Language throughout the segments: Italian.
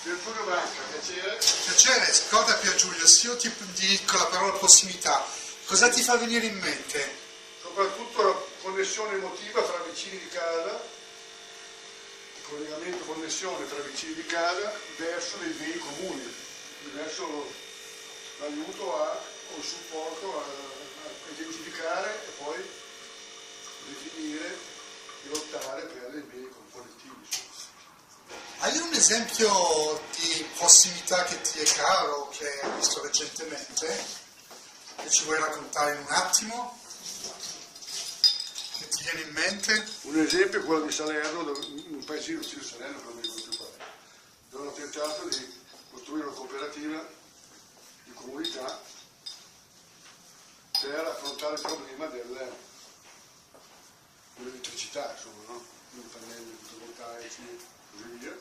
Pier Giulio Branca, piacere. Piacere, ascolta Pier Giulio, se io ti dico la parola prossimità, cosa ti fa venire in mente? Soprattutto la connessione emotiva tra vicini di casa, collegamento, connessione tra vicini di casa verso dei beni comuni, verso l'aiuto o il supporto a identificare e poi definire e lottare per dei beni collettivi. Hai un esempio di prossimità che ti è caro, che hai visto recentemente, che ci vuoi raccontare in un attimo? Che ti viene in mente? Un esempio è quello di Salerno, un paesino vicino a Salerno, che non mi ricordo più qual è, dove hanno tentato di costruire una cooperativa di comunità per affrontare il problema dell'elettricità, insomma, no? I pannelli fotovoltaici, così via.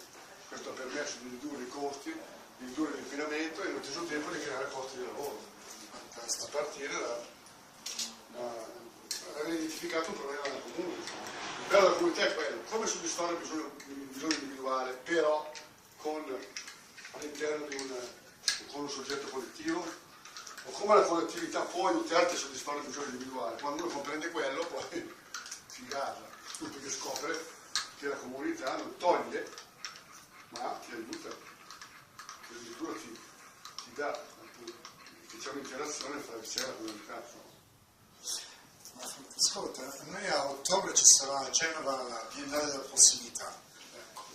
Questo ha permesso di ridurre i costi, di ridurre l'inquinamento e allo stesso tempo di creare posti di lavoro. A partire da aver identificato un problema del comune. Il bello della comunità è quello, come soddisfare il bisogno individuale, però all'interno con un soggetto collettivo, o come la collettività può aiutarti a soddisfare il bisogno individuale. Quando uno comprende quello, poi si gasa, perché scopre che la comunità non toglie, ma ti aiuta, che addirittura ti dà, che c'è un'interazione fra di sé e la comunità. Ascolta, a noi a ottobre ci sarà a Genova la Biennale della Prossimità,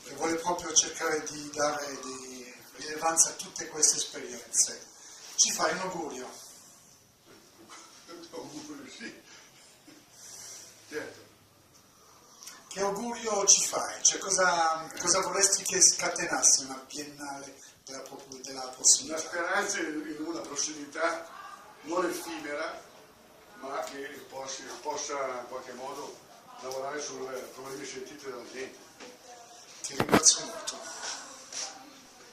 che vuole proprio cercare di dare di rilevanza a tutte queste esperienze. Ci fai un augurio? Augurio, sì. Certo. Che augurio ci fai? Cioè cosa vorresti che scatenasse una Biennale della Prossimità? La speranza in una prossimità non effimera, ma che possa in qualche modo lavorare sui problemi sentiti dalla gente. Ti ringrazio molto.